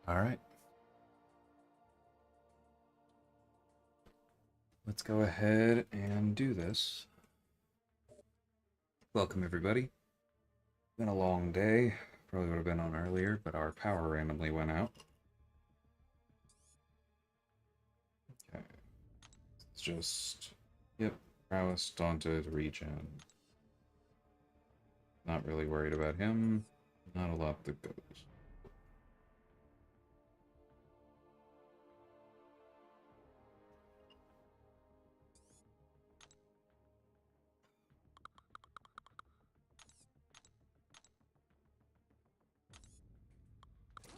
All right. Let's go ahead and do this. Welcome, everybody. Been a long day. Probably would have been on earlier, but our power randomly went out. Okay. It's just, yep, prowess, daunted, regen. Not really worried about him. Not a lot that goes.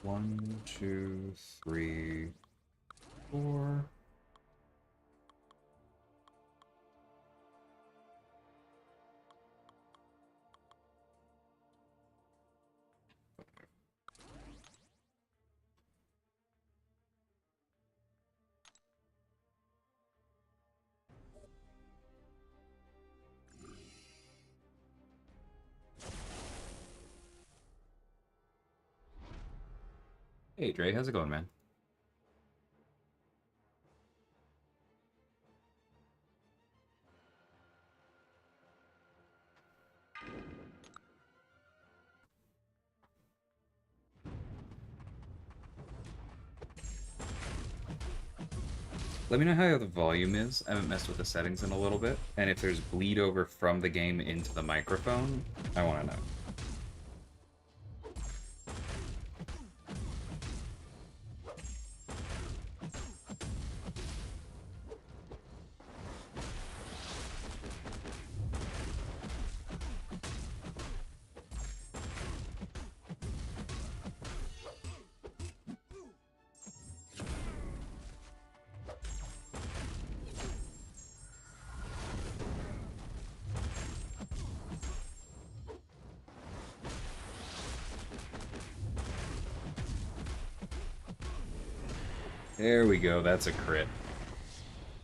One, two, three, four. Hey, Dre, how's it going, man? Let me know how the volume is. I haven't messed with the settings in a little bit. And if there's bleed over from the game into the microphone, I want to know. There we go. That's a crit.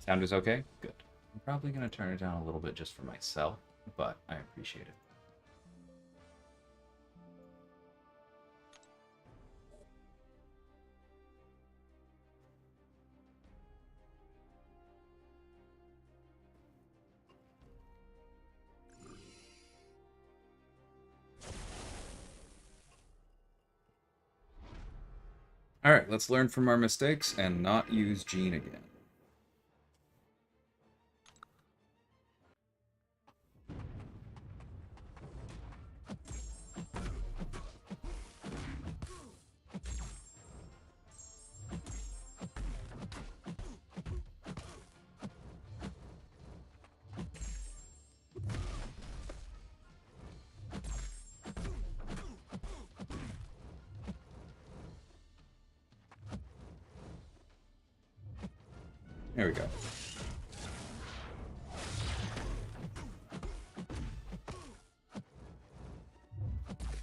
Sound is okay? Good. I'm probably going to turn it down a little bit just for myself, but I appreciate it. Alright, let's learn from our mistakes and not use Gene again. There we go.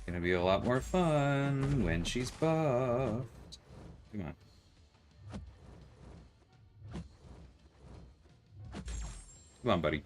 Gonna be a lot more fun when she's buffed. Come on. Come on, buddy.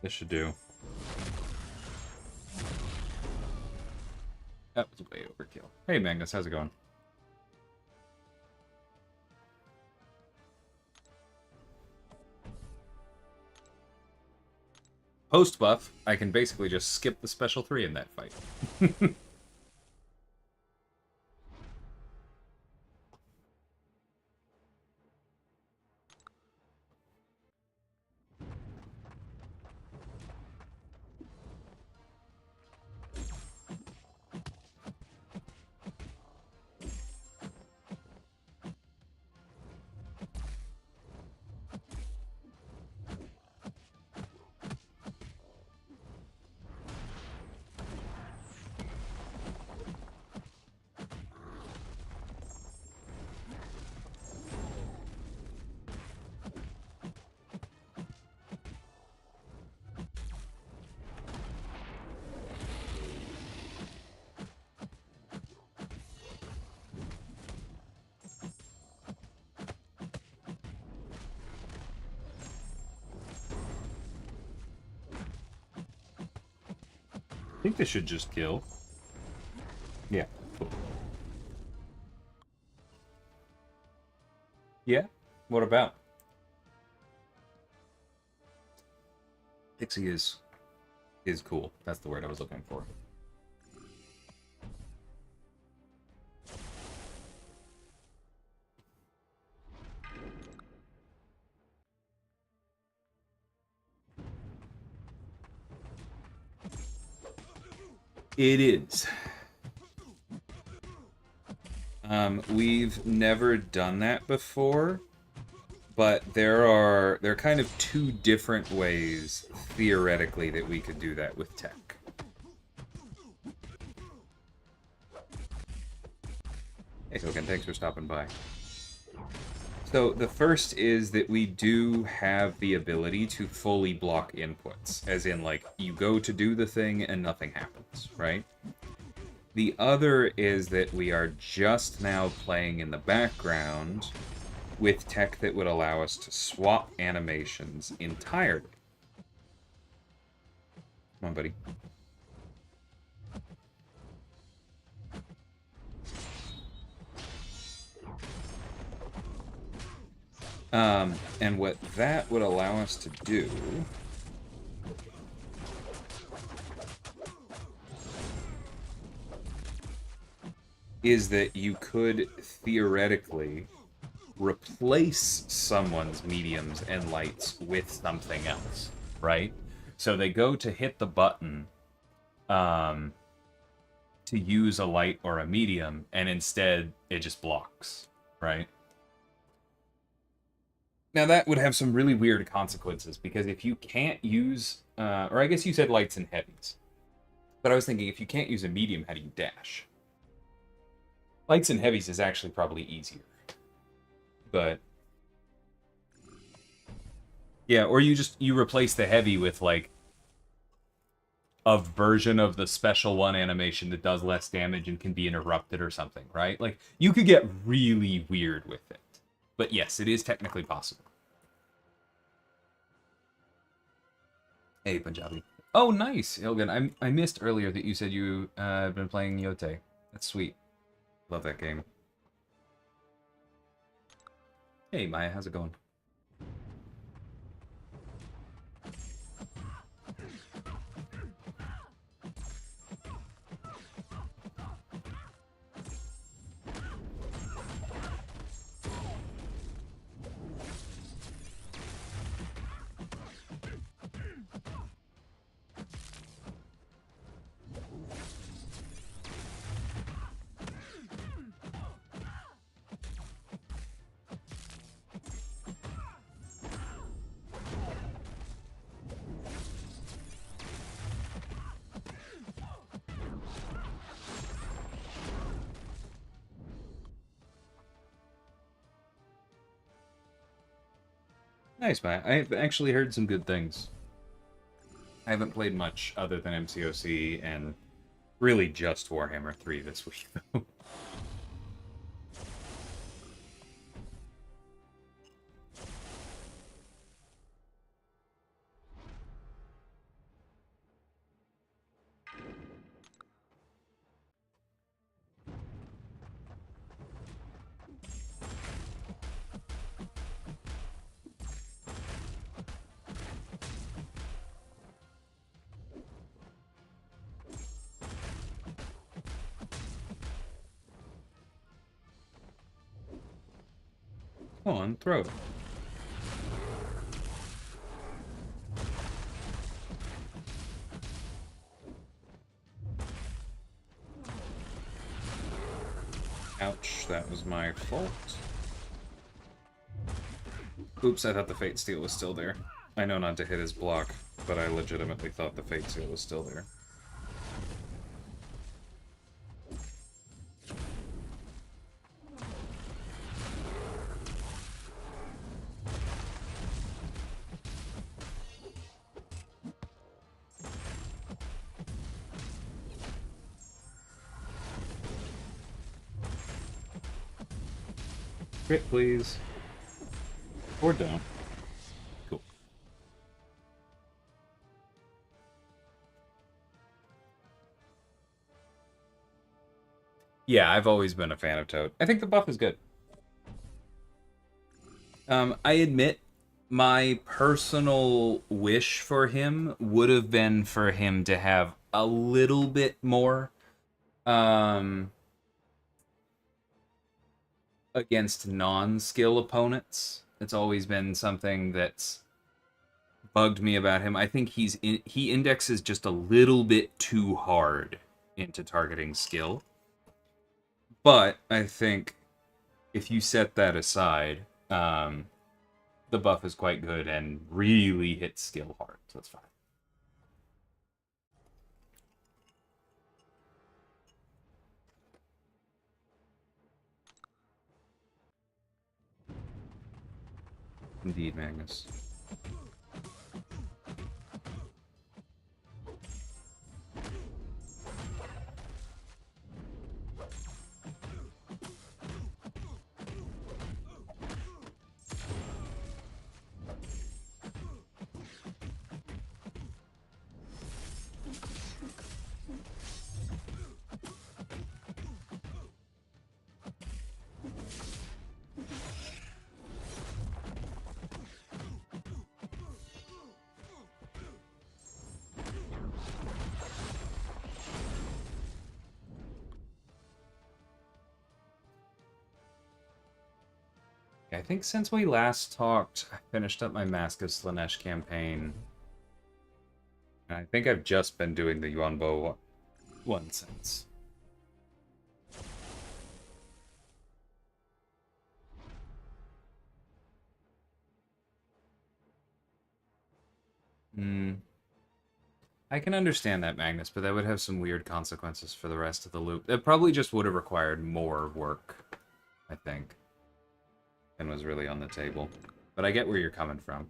This should do. That was way overkill. Hey, Magnus, how's it going? Post buff, I can basically just skip the special 3 in that fight. think this should just kill. Yeah, cool. Yeah? What about? Pixie is cool. That's the word I was looking for. It is. We've never done that before, but there are kind of two different ways, theoretically, that we could do that with tech. Hey, Hogan, thanks for stopping by. So the first is that we do have the ability to fully block inputs, as in, like, you go to do the thing and nothing happens, right? The other is that we are just now playing in the background with tech that would allow us to swap animations entirely. Come on, buddy. And what that would allow us to do is that you could theoretically replace someone's mediums and lights with something else, right? So they go to hit the button to use a light or a medium, and instead it just blocks, right? Now that would have some really weird consequences, because if you can't use, or I guess you said lights and heavies, but I was thinking if you can't use a medium, how do you dash? Lights and heavies is actually probably easier. But yeah, or you replace the heavy with like a version of the special one animation that does less damage and can be interrupted or something, right? Like you could get really weird with it. But yes, it is technically possible. Hey, Punjabi. Oh, nice, Ilgan. I missed earlier that you said you have been playing Yote. That's sweet. Love that game. Hey, Maya, how's it going? Nice, Maya. I've actually heard some good things. I haven't played much other than MCOC and really just Warhammer 3 this week, though. Come on, throw it. Ouch, that was my fault. Oops, I thought the Fate Steel was still there. I know not to hit his block, but I legitimately thought the Fate Steel was still there. Crit, please. Or don't. Cool. Yeah, I've always been a fan of Toad. I think the buff is good. I admit my personal wish for him would have been for him to have a little bit more um, against non-skill opponents. It's always been something that's bugged me about him. I think he indexes just a little bit too hard into targeting skill. But I think if you set that aside, the buff is quite good and really hits skill hard, so that's fine. Indeed, Magnus. I think since we last talked, I finished up my Mask of Slaanesh campaign. And I think I've just been doing the Yuanbo one since. I can understand that, Magnus, but that would have some weird consequences for the rest of the loop. It probably just would have required more work, I think, than was really on the table. But I get where you're coming from.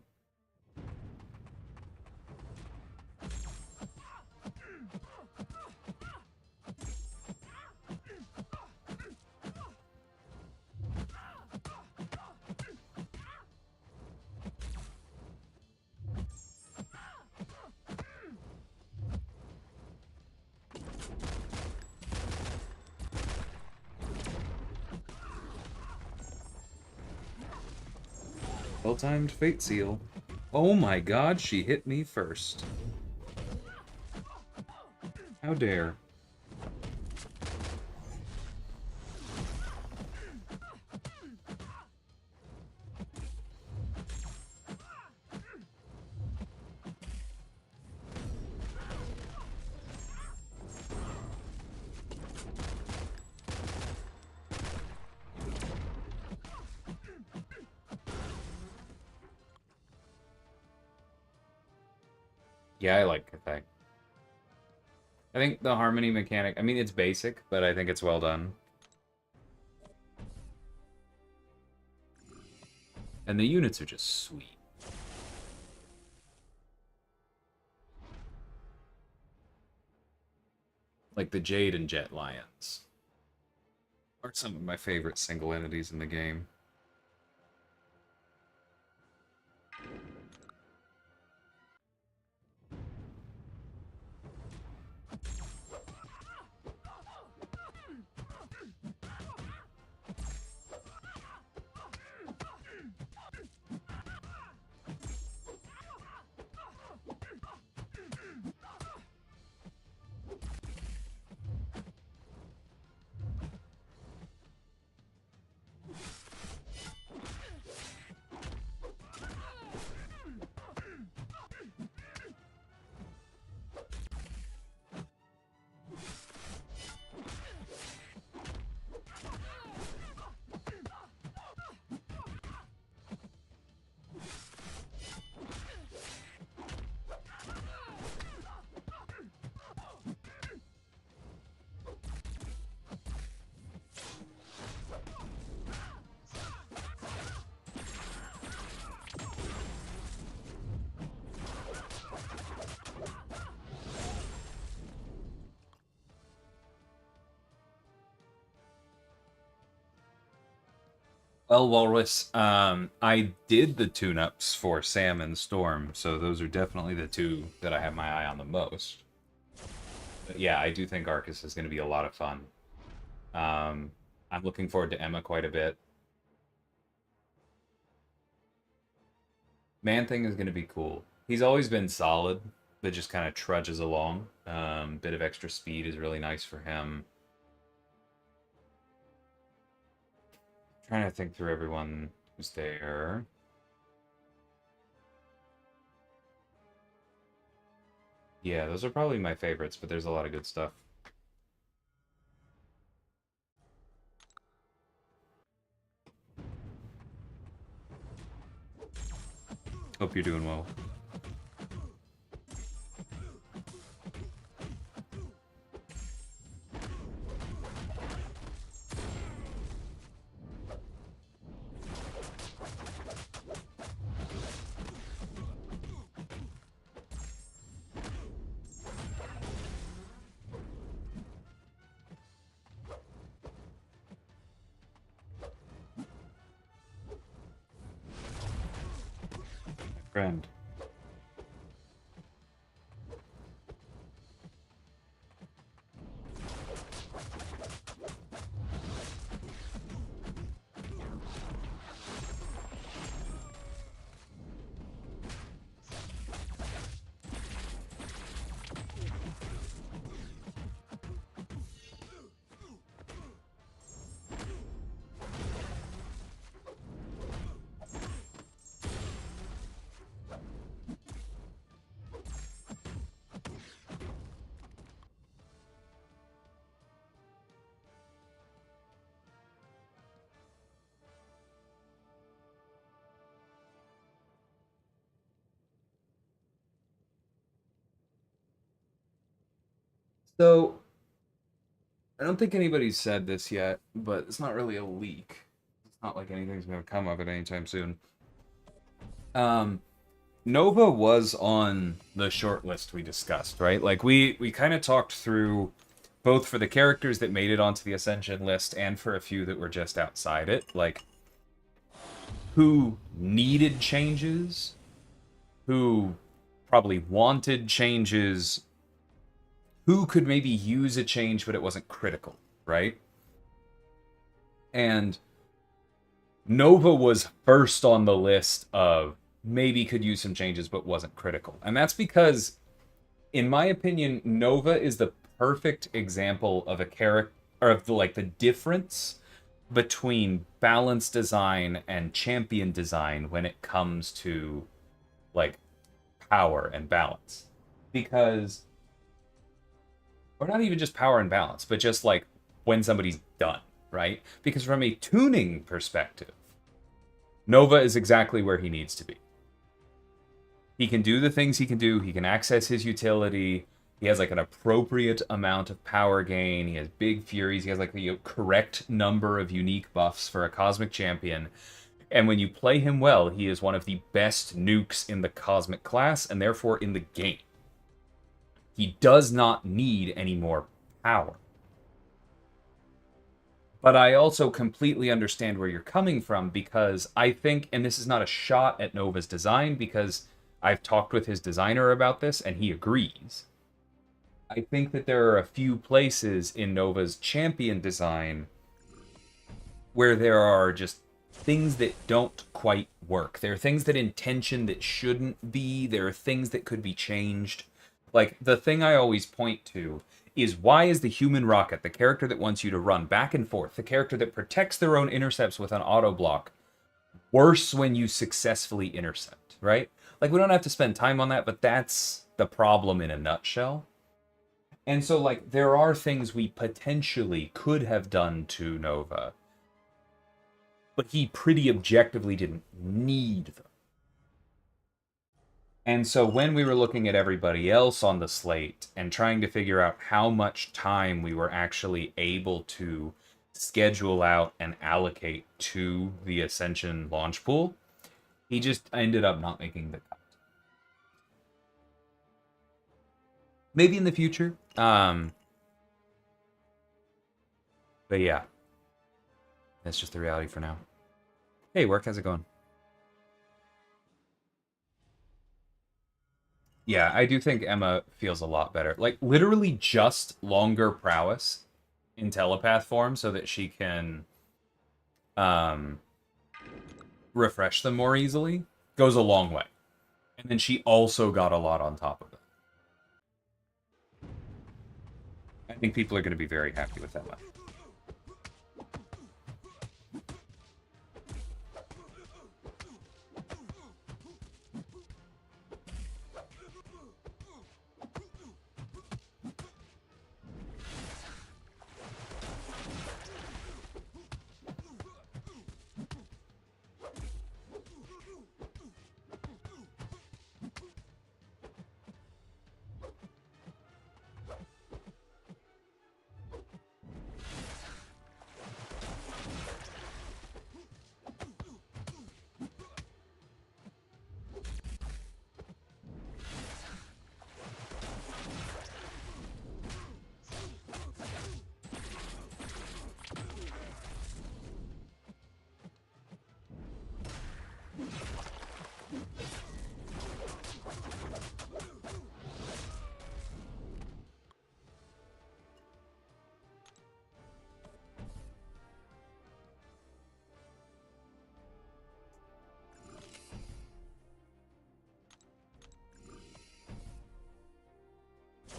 Well-timed Fate Seal. Oh my god, she hit me first. How dare. Yeah, I like Cathag. I think the harmony mechanic, I mean, it's basic, but I think it's well done. And the units are just sweet. Like the Jade and Jet Lions are some of my favorite single entities in the game. Well, Walrus, I did the tune-ups for Sam and Storm, so those are definitely the two that I have my eye on the most. But yeah, I do think Arcus is going to be a lot of fun. I'm looking forward to Emma quite a bit. Man Thing is going to be cool. He's always been solid, but just kind of trudges along. Bit of extra speed is really nice for him. Trying to think through everyone who's there. Yeah, those are probably my favorites, but there's a lot of good stuff. Hope you're doing well. Friend. So, I don't think anybody's said this yet, but it's not really a leak. It's not like anything's going to come of it anytime soon. Um, Nova was on the short list we discussed, right? Like we kind of talked through both for the characters that made it onto the Ascension list and for a few that were just outside it, like who needed changes, who probably wanted changes, who could maybe use a change but it wasn't critical, right? And Nova was first on the list of maybe could use some changes but wasn't critical. And that's because, in my opinion, Nova is the perfect example of a character, or of the difference between balance design and champion design when it comes to like power and balance. Because, or not even just power and balance, but just like when somebody's done, right? Because from a tuning perspective, Nova is exactly where he needs to be. He can do the things he can do. He can access his utility. He has like an appropriate amount of power gain. He has big furies. He has like the correct number of unique buffs for a cosmic champion. And when you play him well, he is one of the best nukes in the cosmic class and therefore in the game. He does not need any more power. But I also completely understand where you're coming from because I think, and this is not a shot at Nova's design because I've talked with his designer about this and he agrees. I think that there are a few places in Nova's champion design where there are just things that don't quite work. There are things that intention that shouldn't be. There are things that could be changed. Like, the thing I always point to is why is the human rocket, the character that wants you to run back and forth, the character that protects their own intercepts with an auto block, worse when you successfully intercept, right? Like, we don't have to spend time on that, but that's the problem in a nutshell. And so, like, there are things we potentially could have done to Nova, but he pretty objectively didn't need them. And so when we were looking at everybody else on the slate and trying to figure out how much time we were actually able to schedule out and allocate to the Ascension launch pool, he just ended up not making the cut. Maybe in the future. But yeah, that's just the reality for now. Hey, work, how's it going? Yeah, I do think Emma feels a lot better. Like, literally just longer prowess in telepath form so that she can um, refresh them more easily goes a long way. And then she also got a lot on top of it. I think people are going to be very happy with that one.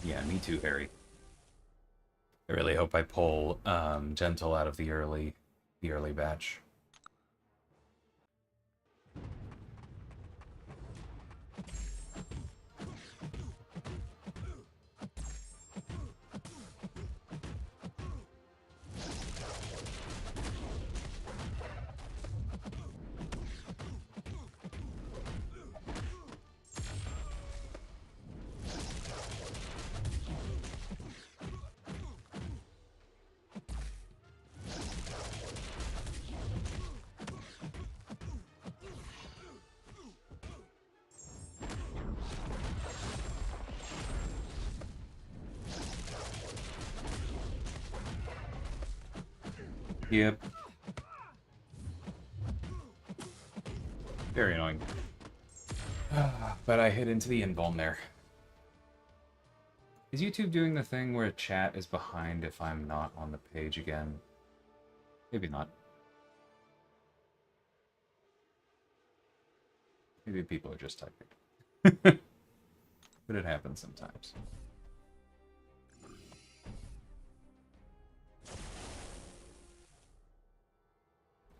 Yeah, me too, Harry. I really hope I pull Gentle out of the early batch. Yep. Very annoying. But I hit into the invuln there. Is YouTube doing the thing where chat is behind if I'm not on the page again? Maybe not. Maybe people are just typing. But it happens sometimes.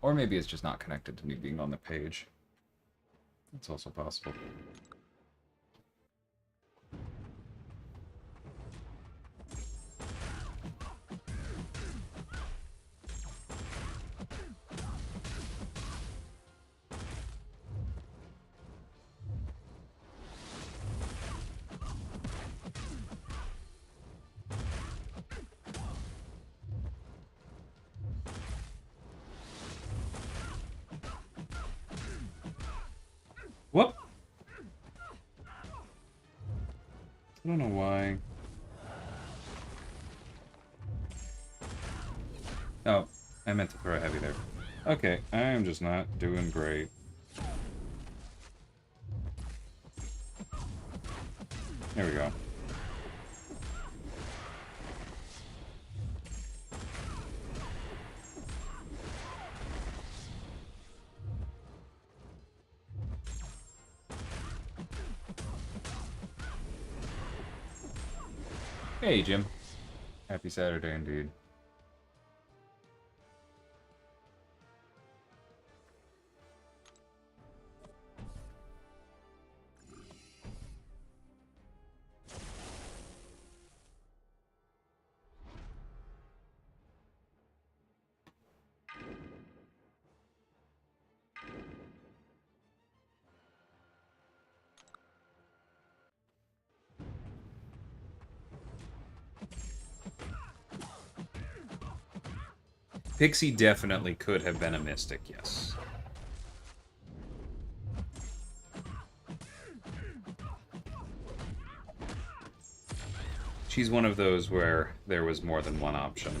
Or maybe it's just not connected to me being on the page. That's also possible. Whoop! I don't know why. Oh, I meant to throw a heavy there. Okay, I am just not doing great. There we go. Hey, Jim. Happy Saturday indeed. Pixie definitely could have been a Mystic, yes. She's one of those where there was more than one option.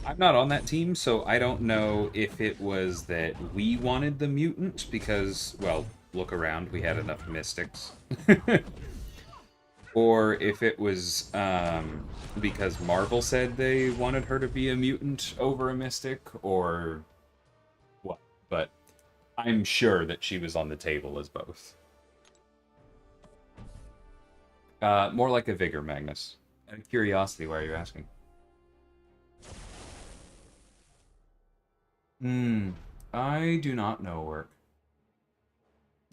I'm not on that team, so I don't know if it was that we wanted the mutant because, well, look around, we had enough Mystics. or if it was because Marvel said they wanted her to be a mutant over a mystic, or what. But I'm sure that she was on the table as both. More like a vigor, Magnus. Out of curiosity, why are you asking? I do not know work.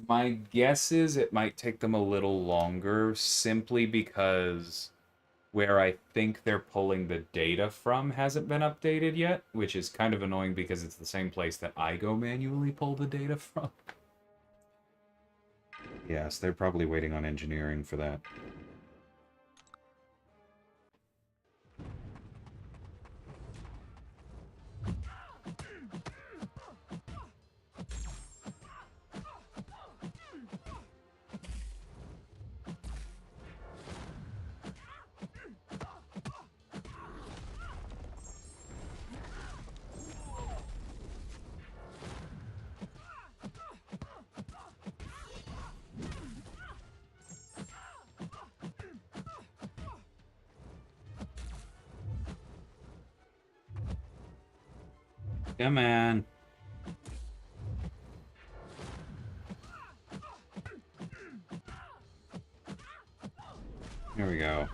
My guess is it might take them a little longer simply because where I think they're pulling the data from hasn't been updated yet, which is kind of annoying because it's the same place that I go manually pull the data from. Yes, they're probably waiting on engineering for that. Come on. Here we go.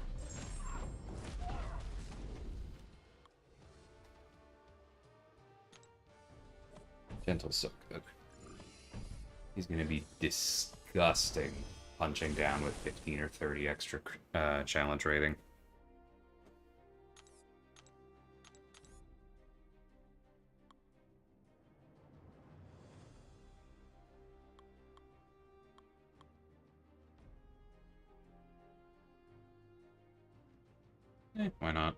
Gentle's so good. He's going to be disgusting punching down with 15 or 30 extra challenge rating. Why not?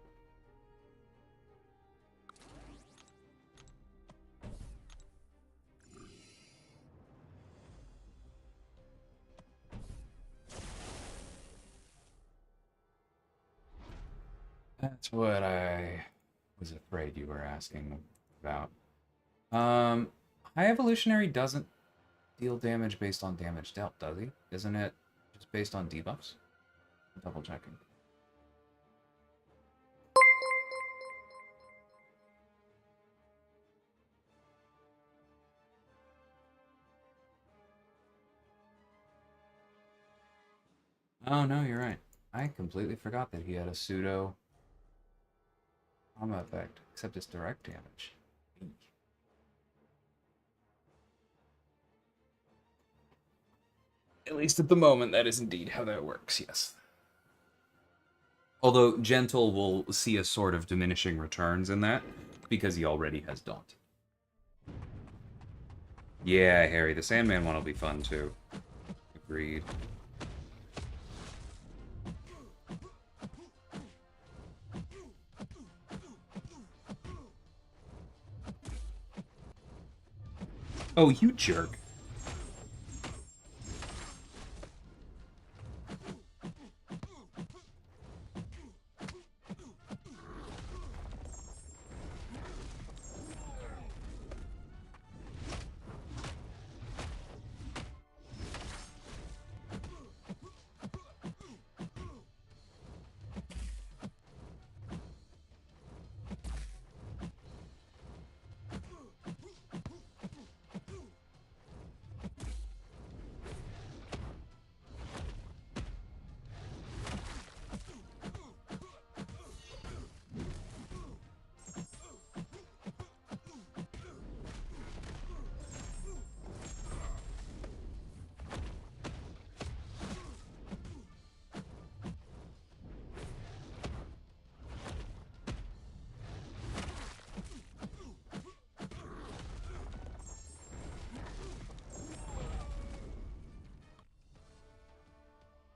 That's what I was afraid you were asking about. High Evolutionary doesn't deal damage based on damage dealt, does he? Isn't it just based on debuffs? Double checking. Oh, no, you're right. I completely forgot that he had a pseudo trauma effect, except it's direct damage. At least at the moment, that is indeed how that works, yes. Although Gentle will see a sort of diminishing returns in that, because he already has Daunt. Yeah, Harry, the Sandman one will be fun too. Agreed. Oh, you jerk.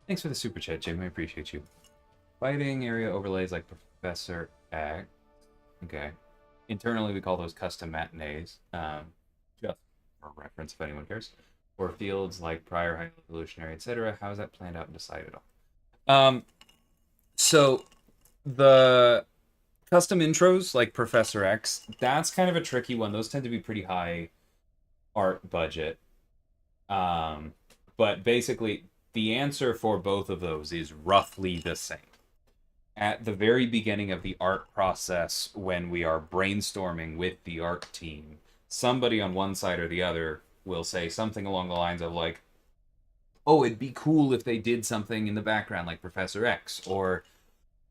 Thanks for the super chat, Jim. I appreciate you. Fighting area overlays like Professor X. Okay. Internally, we call those custom matinees. Just for reference, if anyone cares. Or fields like prior, high evolutionary, etc. How is that planned out and decided on? So the custom intros like Professor X, that's kind of a tricky one. Those tend to be pretty high art budget. But basically, the answer for both of those is roughly the same. At the very beginning of the art process, when we are brainstorming with the art team, somebody on one side or the other will say something along the lines of like, oh, it'd be cool if they did something in the background like Professor X, or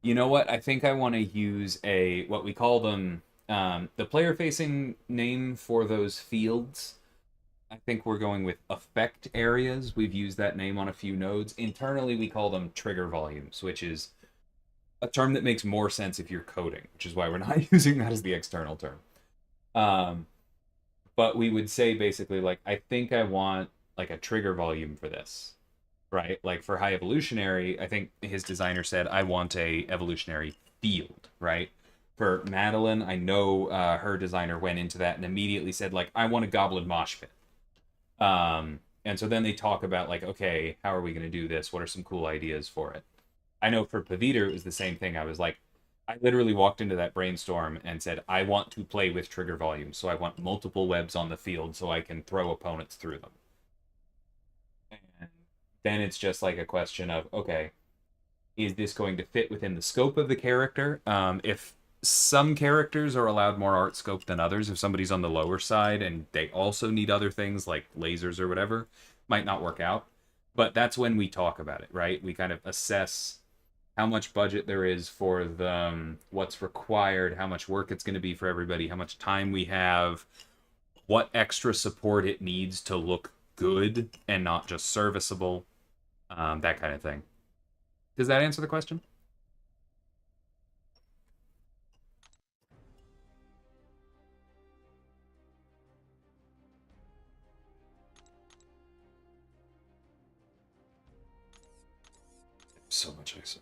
you know what, I think I want to use a what we call them, the player facing name for those fields. I think we're going with effect areas. We've used that name on a few nodes. Internally, we call them trigger volumes, which is a term that makes more sense if you're coding, which is why we're not using that as the external term. But we would say basically like, I think I want like a trigger volume for this, right? Like for high evolutionary, I think his designer said, I want a evolutionary field, right? For Madeline, I know her designer went into that and immediately said like, I want a goblin mosh pit. And so then they talk about like, okay, how are we going to do this? What are some cool ideas for it? I know for Paviter, it was the same thing. I was like, I literally walked into that brainstorm and said, I want to play with trigger volumes. So I want multiple webs on the field so I can throw opponents through them. And then it's just like a question of, okay, is this going to fit within the scope of the character? If some characters are allowed more art scope than others, if somebody's on the lower side and they also need other things like lasers or whatever, might not work out. But that's when we talk about it, right? We kind of assess how much budget there is for the what's required, how much work it's going to be for everybody, how much time we have, what extra support it needs to look good and not just serviceable, that kind of thing. Does that answer the question? So much ISO.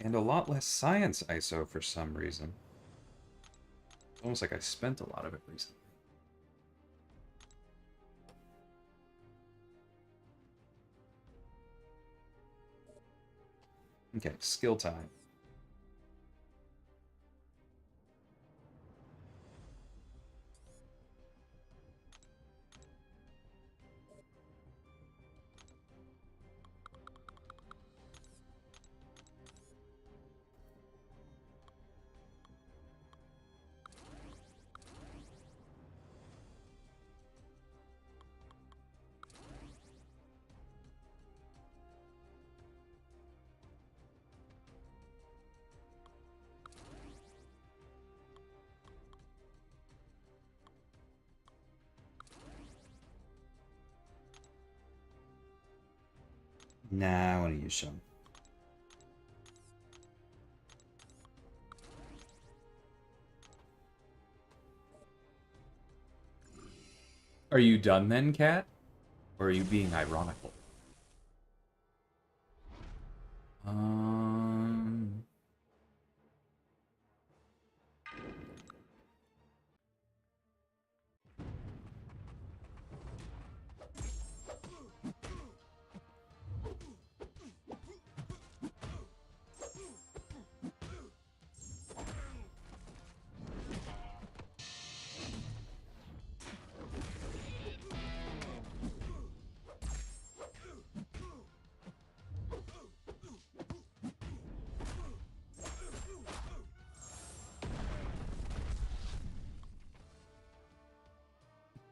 And a lot less science ISO for some reason. Almost like I spent a lot of it recently. Okay, skill time. Nah, I want to use some. Are you done then, Cat? Or are you being ironical? Um...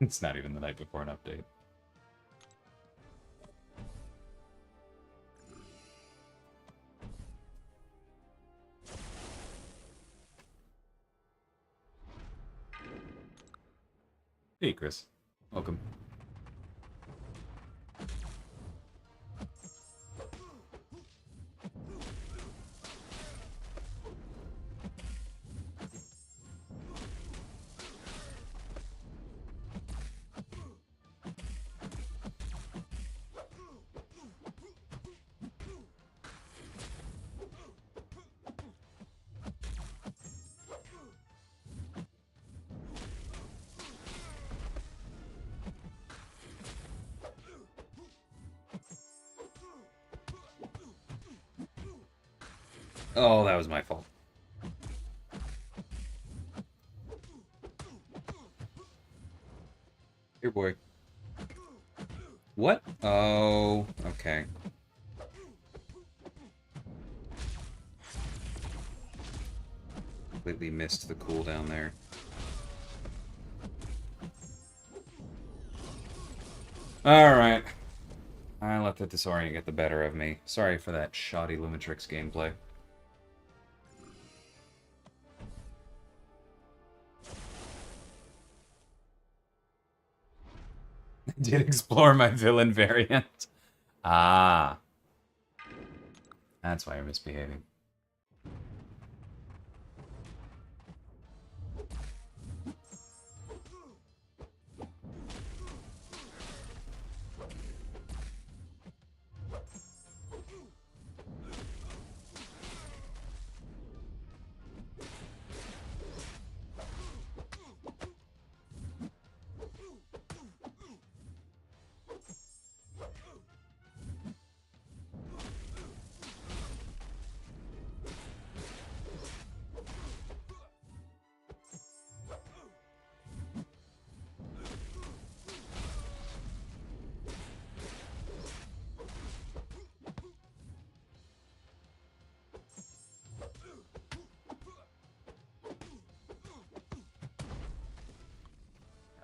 It's not even the night before an update. Hey, Chris. Welcome. Oh, that was my fault. Here, boy. What? Oh, okay. Completely missed the cooldown there. Alright. I let the disorient get the better of me. Sorry for that shoddy Lumitrix gameplay. I did explore my villain variant. Ah. That's why you're misbehaving.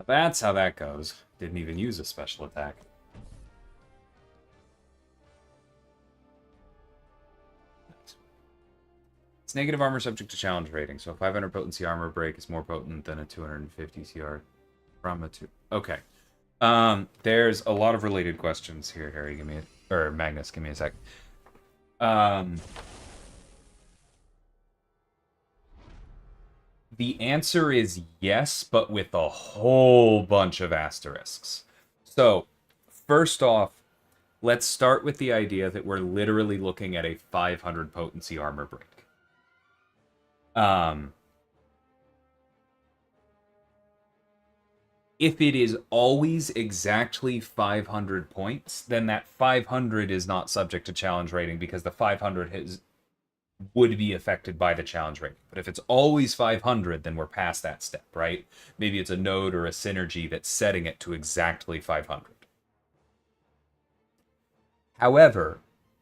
That's how that goes. Didn't even use a special attack. It's negative armor subject to challenge rating, so a 500 potency armor break is more potent than a 250 CR from a 2. Okay. There's a lot of related questions here, Harry. Give me a... Or Magnus, give me a sec. The answer is yes, but with a whole bunch of asterisks. So, first off, let's start with the idea that we're literally looking at a 500 potency armor break. If it is always exactly 500 points, then that 500 is not subject to challenge rating because the 500 would be affected by the challenge rating. But if it's always 500, then we're past that step, right? Maybe it's a node or a synergy that's setting it to exactly 500. However,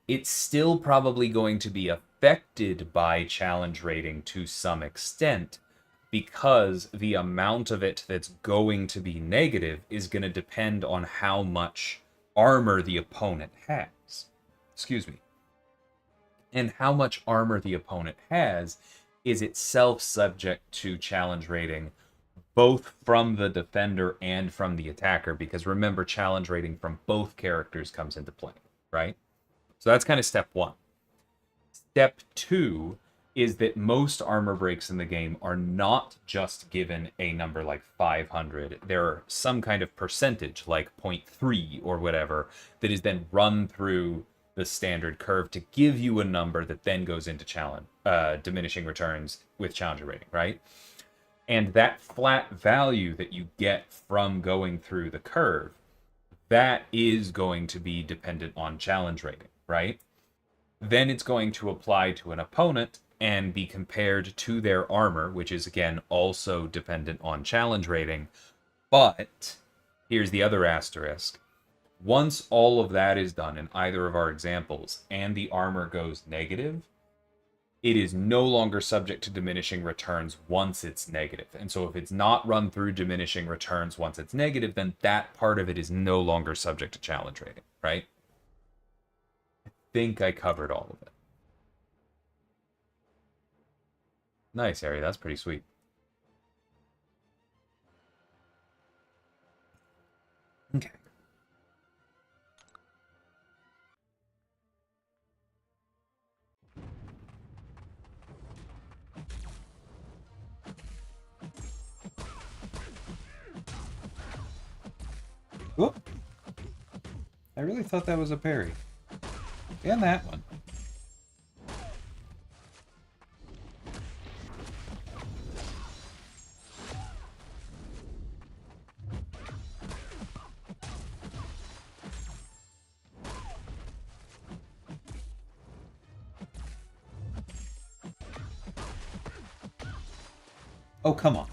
it's still probably going to be affected by challenge rating to some extent because the amount of it that's going to be negative is going to depend on how much armor the opponent has. Excuse me. And how much armor the opponent has is itself subject to challenge rating, both from the defender and from the attacker, because remember, challenge rating from both characters comes into play, right? So that's kind of step one. Step two is that most armor breaks in the game are not just given a number like 500. There are some kind of percentage, like 0.3 or whatever, that is then run through the standard curve to give you a number that then goes into challenge, diminishing returns with challenger rating, right? And that flat value that you get from going through the curve, that is going to be dependent on challenge rating, right? Then it's going to apply to an opponent and be compared to their armor, which is, again, also dependent on challenge rating. But here's the other asterisk. Once all of that is done in either of our examples and the armor goes negative, it is no longer subject to diminishing returns once it's negative. And so if it's not run through diminishing returns once it's negative, then that part of it is no longer subject to challenge rating, right? I think I covered all of it. Nice, Harry. That's pretty sweet. Okay. Whoop. I really thought that was a parry. And that one. Oh, come on.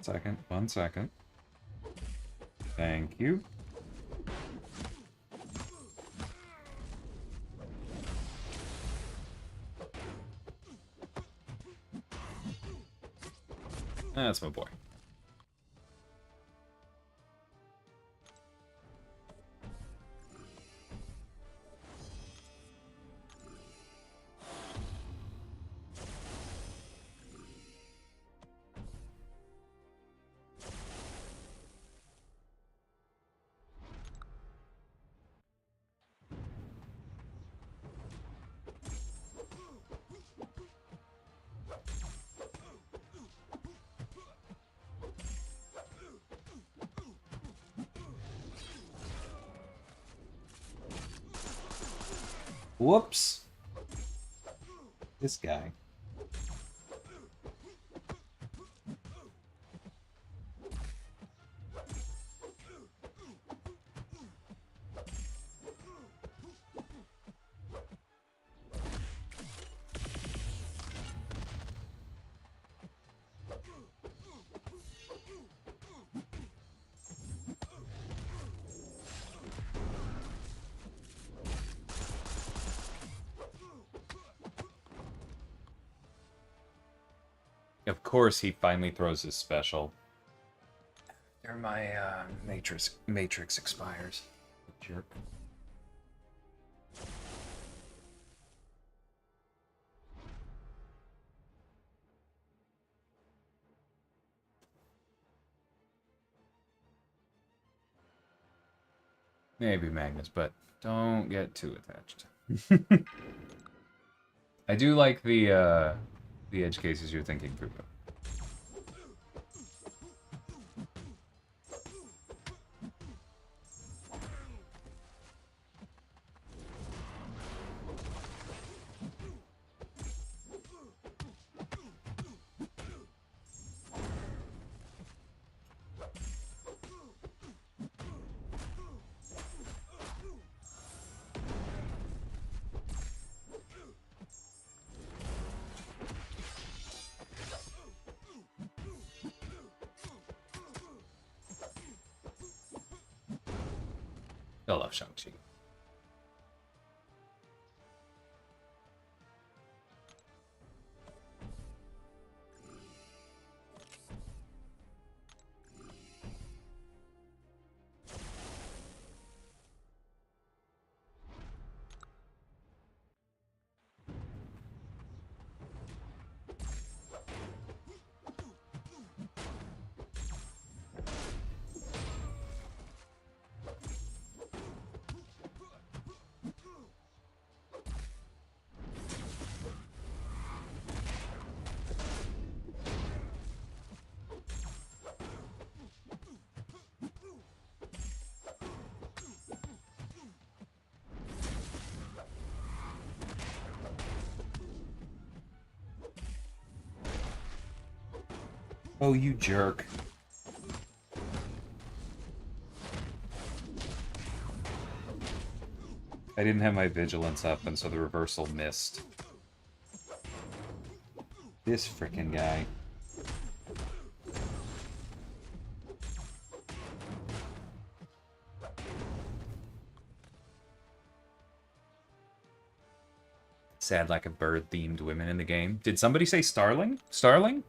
second. 1 second. Thank you. That's my boy. Whoops. This guy. Of course, he finally throws his special. There, my matrix expires. Jerk. Maybe Magnus, but don't get too attached. I do like the edge cases you're thinking through, though. I love Shang-Chi. Oh, you jerk. I didn't have my vigilance up, and so the reversal missed. This frickin' guy. Sad lack of bird-themed women in the game. Did somebody say Starling? Starling?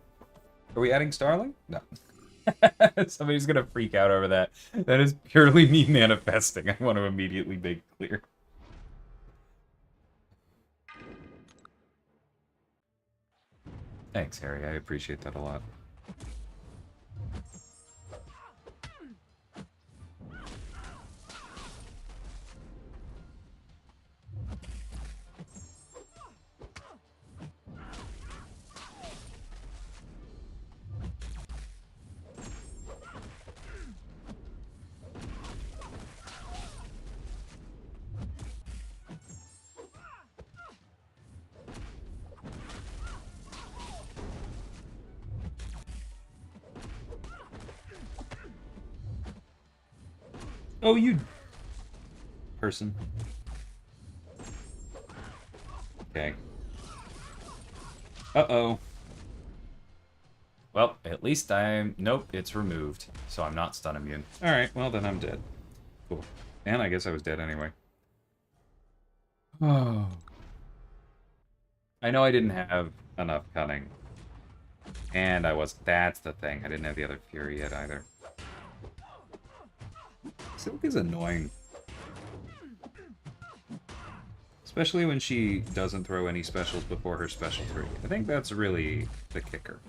Are we adding Starling? No. Somebody's gonna freak out over that. That is purely me manifesting. I want to immediately make clear. Thanks, Harry. I appreciate that a lot. Oh, you person. Okay. Uh-oh. Well, at least I'm... Nope, it's removed. So I'm not stun immune. Alright, well then I'm dead. Cool. And I guess I was dead anyway. Oh. I know I didn't have enough cunning. And I was... That's the thing. I didn't have the other fury yet either. Silk is annoying. Especially when she doesn't throw any specials before her special 3. I think that's really the kicker.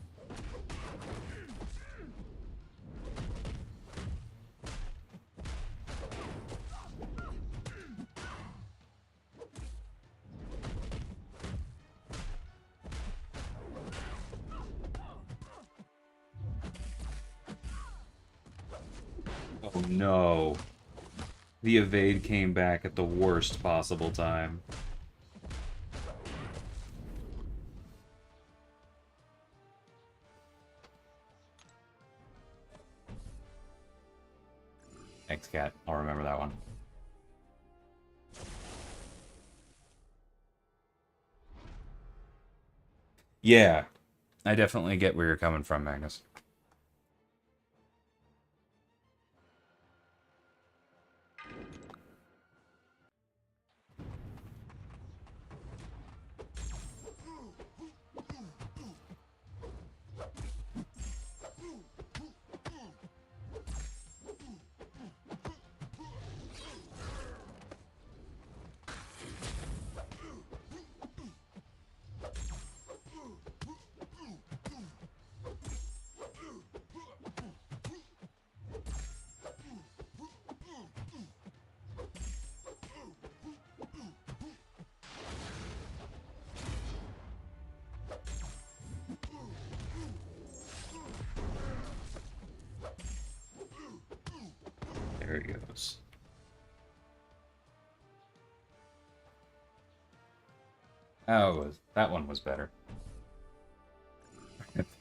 Oh no. The evade came back at the worst possible time. Thanks, Cat. I'll remember that one. Yeah. I definitely get where you're coming from, Magnus. There he goes. Oh, that one was better.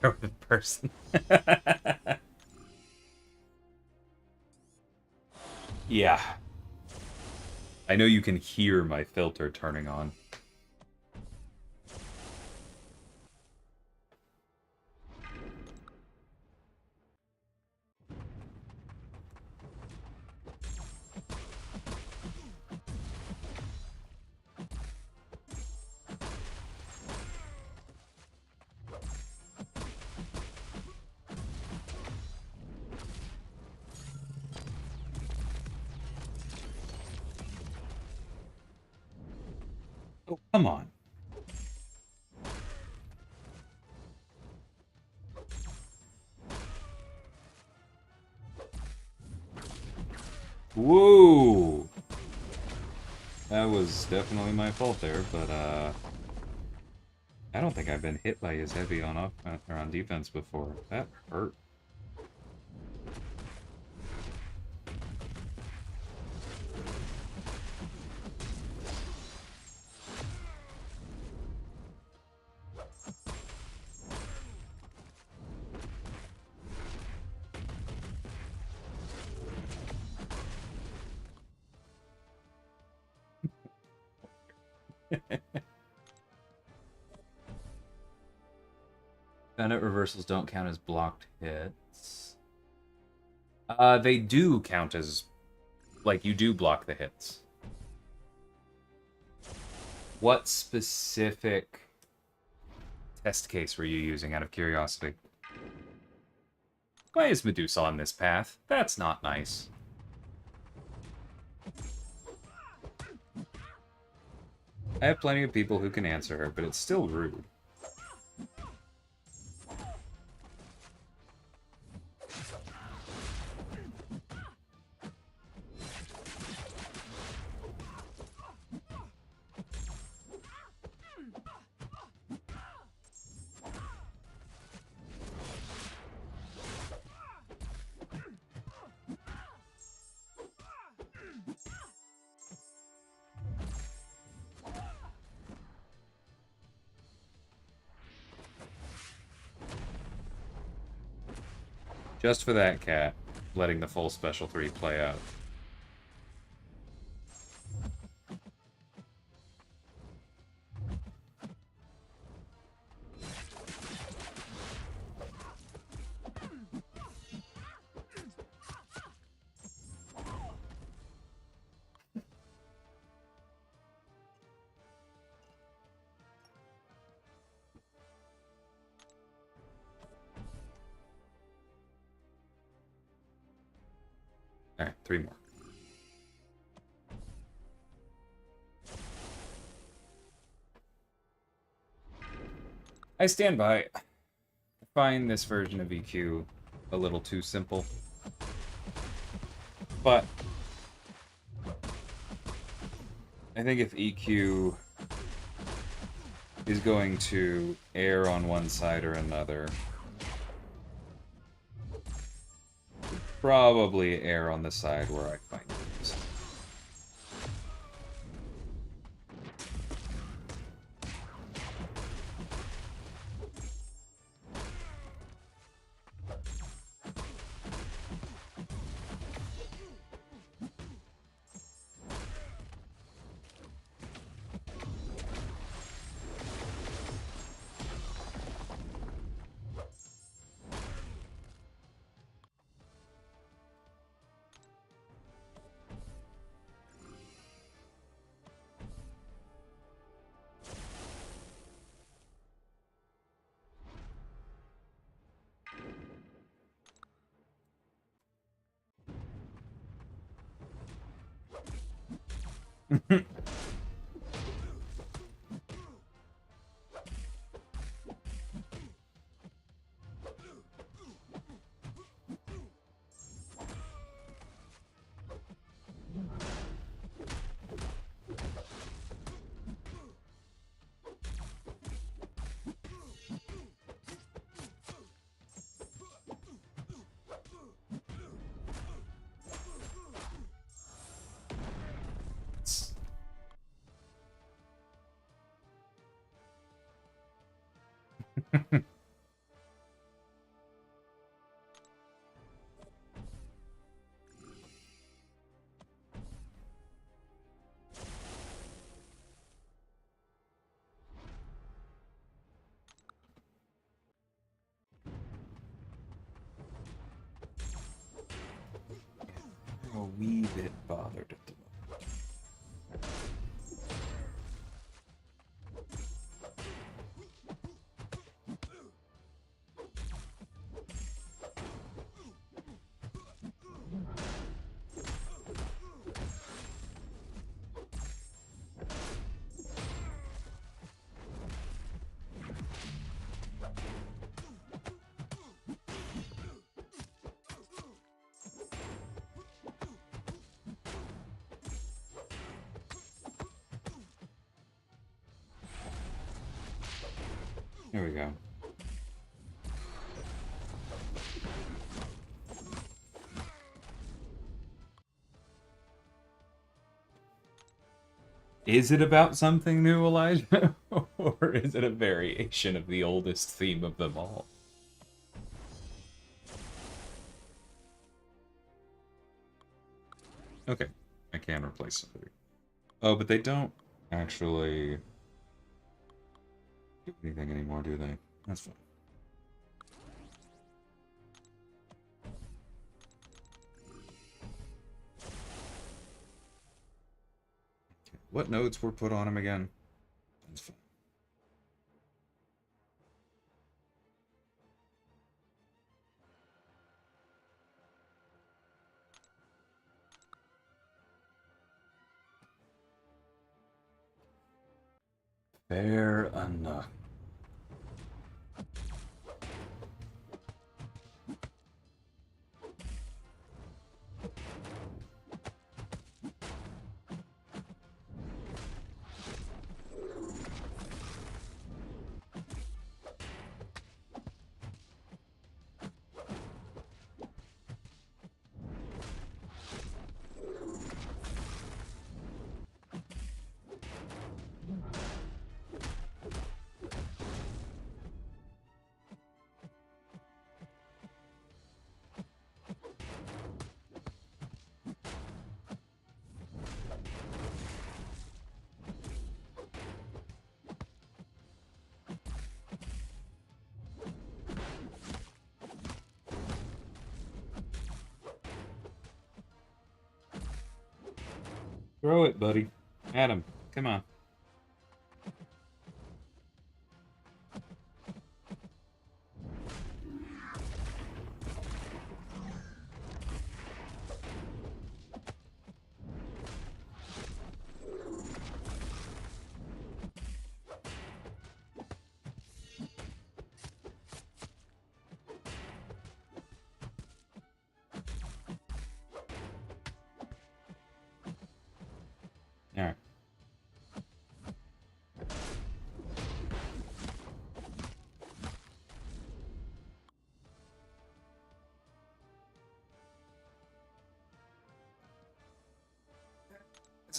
Throw the person. Yeah. I know you can hear my filter turning on. Oh, come on. Whoa! That was definitely my fault there, but I don't think I've been hit by his heavy on or on defense before. That hurt. Bennett reversals don't count as blocked hits. They do count as... Like, you do block the hits. What specific test case were you using, out of curiosity? Why is Medusa on this path? That's not nice. I have plenty of people who can answer her, but it's still rude. Just for that, Cat, letting the full special 3 play out. Alright, 3 more. I stand by. I find this version of EQ a little too simple. But I think if EQ is going to err on one side or another, probably err on the side where I find it easy. A wee bit bothered at the moment. There we go. Is it about something new, Elijah? Or is it a variation of the oldest theme of them all? Okay, I can replace somebody. Oh, but they don't actually do anything anymore, do they? That's fine. Okay. What notes were put on him again? That's fine. Fair enough. Throw it, buddy. Adam, come on.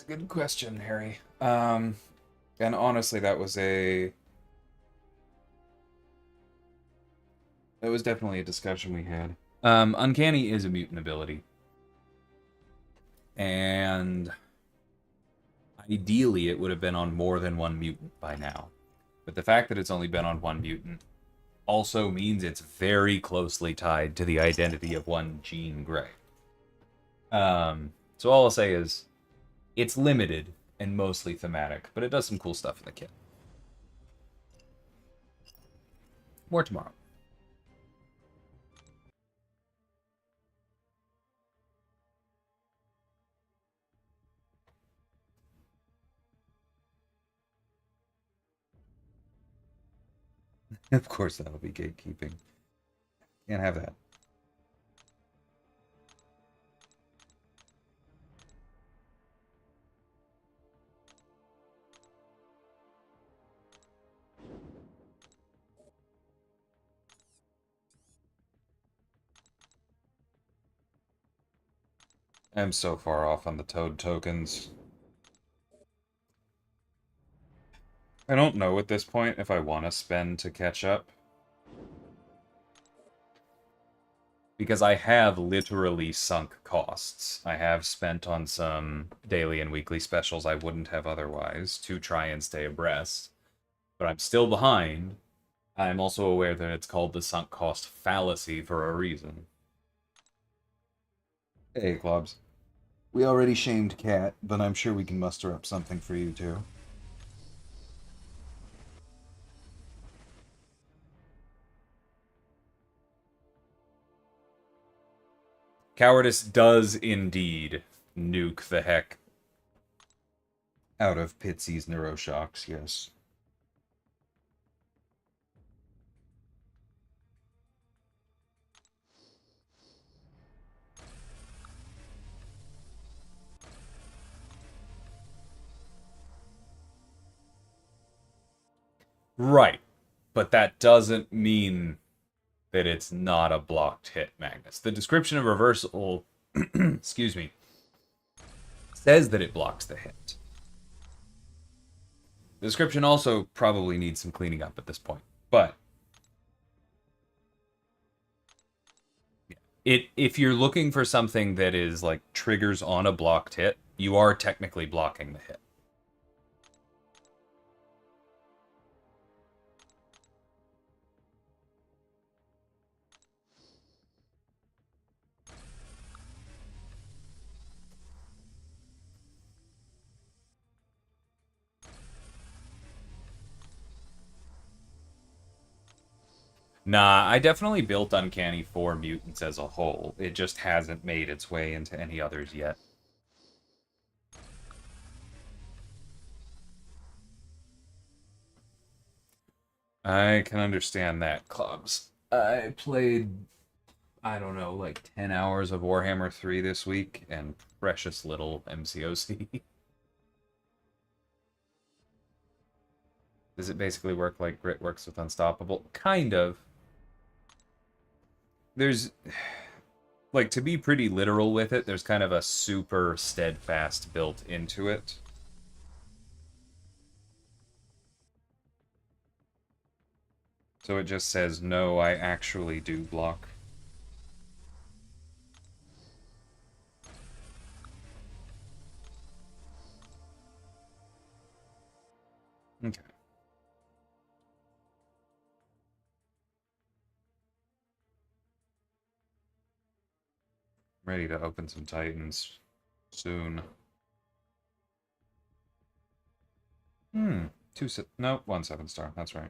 Good question, Harry. And honestly, that was definitely a discussion we had. Uncanny is a mutant ability. And ideally, it would have been on more than one mutant by now. But the fact that it's only been on one mutant also means it's very closely tied to the identity of one Jean Grey. So all I'll say is, it's limited and mostly thematic, but it does some cool stuff in the kit. More tomorrow. Of course, that'll be gatekeeping. Can't have that. I'm so far off on the Toad tokens. I don't know at this point if I want to spend to catch up. Because I have literally sunk costs. I have spent on some daily and weekly specials I wouldn't have otherwise to try and stay abreast. But I'm still behind. I'm also aware that it's called the sunk cost fallacy for a reason. Hey, Clubs. We already shamed Cat, but I'm sure we can muster up something for you too. Cowardice does indeed nuke the heck out of Pitsy's neuroshocks, yes. Right. But that doesn't mean that it's not a blocked hit, Magnus. The description of reversal, excuse me, says that it blocks the hit. The description also probably needs some cleaning up at this point, but if you're looking for something that is like triggers on a blocked hit, you are technically blocking the hit. Nah, I definitely built Uncanny for mutants as a whole. It just hasn't made its way into any others yet. I can understand that, Clubs. I played, I don't know, like 10 hours of Warhammer 3 this week, and precious little MCOC. Does it basically work like Grit works with Unstoppable? Kind of. There's, like, to be pretty literal with it, there's kind of a super steadfast built into it. So it just says, no, I actually do block. Okay. Ready to open some Titans soon. No, 1 7-star, that's right.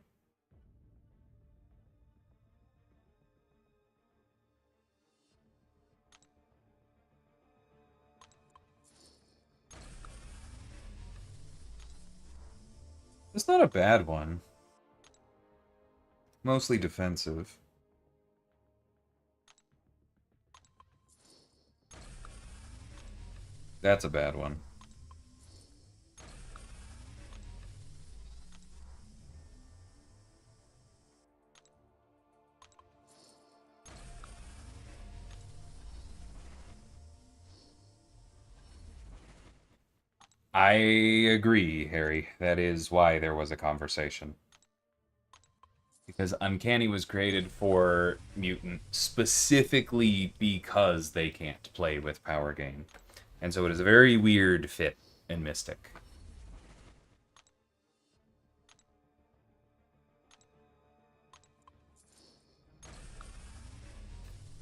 It's not a bad one. Mostly defensive. That's a bad one. I agree, Harry. That is why there was a conversation. Because Uncanny was created for Mutant specifically because they can't play with Power Gain. And so it is a very weird fit in Mystic.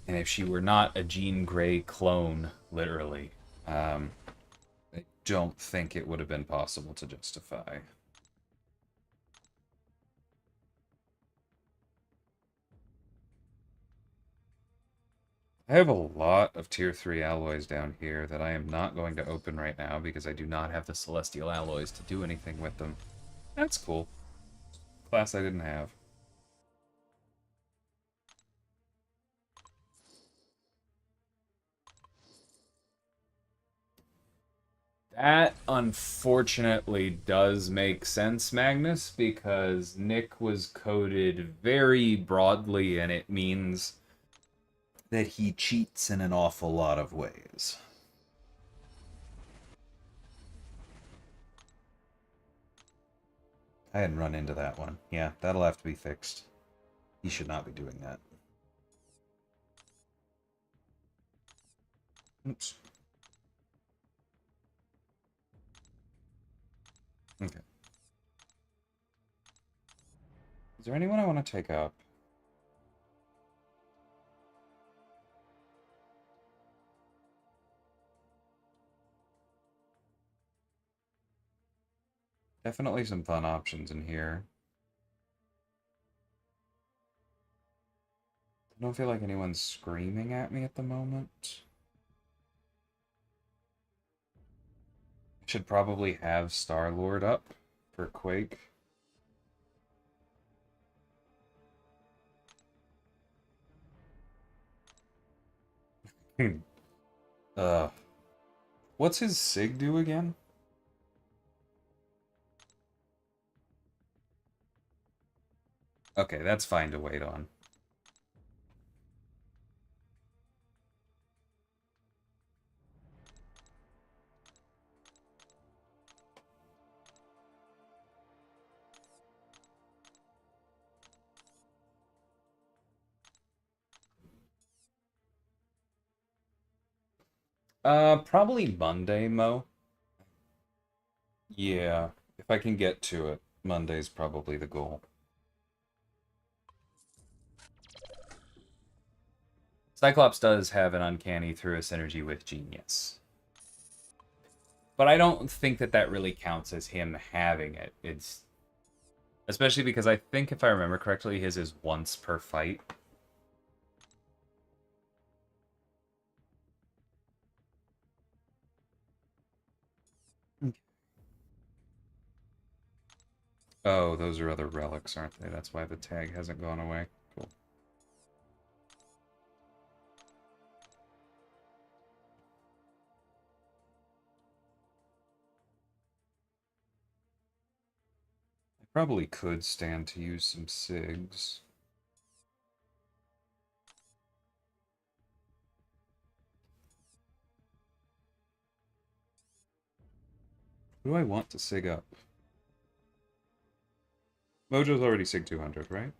And if she were not a Jean Grey clone, literally, I don't think it would have been possible to justify. I have a lot of tier 3 alloys down here that I am not going to open right now because I do not have the celestial alloys to do anything with them. That's cool. Class I didn't have. That unfortunately does make sense, Magnus, because Nick was coded very broadly and it means that he cheats in an awful lot of ways. I hadn't run into that one. Yeah, that'll have to be fixed. He should not be doing that. Oops. Okay. Is there anyone I want to take up? Definitely some fun options in here. I don't feel like anyone's screaming at me at the moment. Should probably have Star-Lord up for Quake. uh, what's his SIG do again? Okay, that's fine to wait on. Probably Monday, Mo. Yeah, if I can get to it, Monday's probably the goal. Cyclops does have an uncanny through a synergy with Genius. But I don't think that that really counts as him having it. It's especially because I think if I remember correctly, his is once per fight. Oh, those are other relics, aren't they? That's why the tag hasn't gone away. Cool. I probably could stand to use some SIGs. Who do I want to SIG up? Mojo's already SIG 200, right?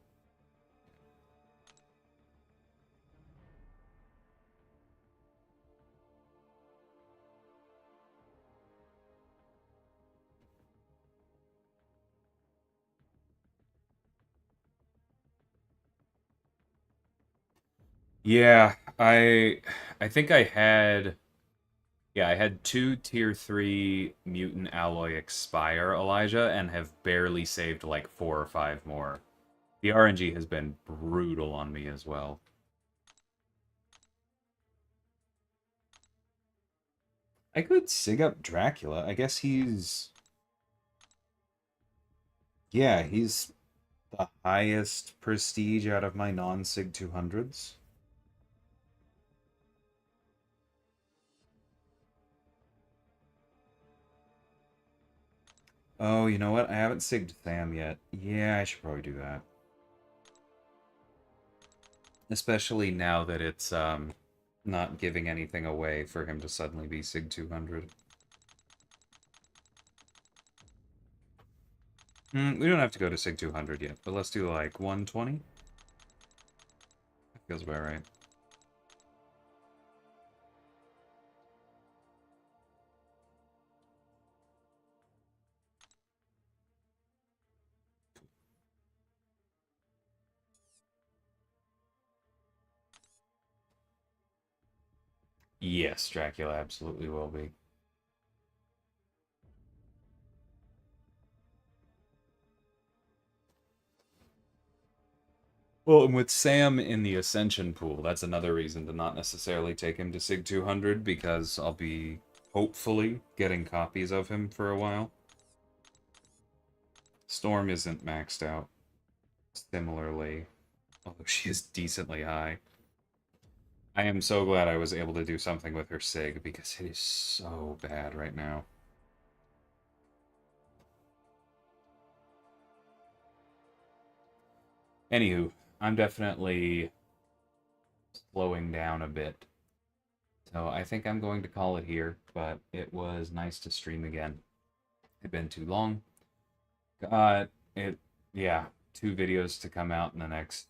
Yeah, I think I had yeah, I had two tier 3 mutant alloy expire, Elijah, and have barely saved like 4 or 5 more. The RNG has been brutal on me as well. I could SIG up Dracula. I guess he's yeah, he's the highest prestige out of my non-SIG 200s. Oh, you know what? I haven't SIG'd Tham yet. Yeah, I should probably do that. Especially now that it's not giving anything away for him to suddenly be SIG 200. We don't have to go to Sig 200 yet, but let's do like 120. That feels about right. Yes, Dracula absolutely will be. Well, and with Sam in the Ascension pool, that's another reason to not necessarily take him to Sig 200, because I'll be, hopefully, getting copies of him for a while. Storm isn't maxed out, similarly, although she is decently high. I am so glad I was able to do something with her Sig, because it is so bad right now. Anywho, I'm definitely slowing down a bit. So I think I'm going to call it here, but it was nice to stream again. It's been too long. It, yeah, 2 videos to come out in the next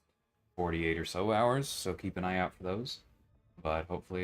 48 or so hours, so keep an eye out for those. But hopefully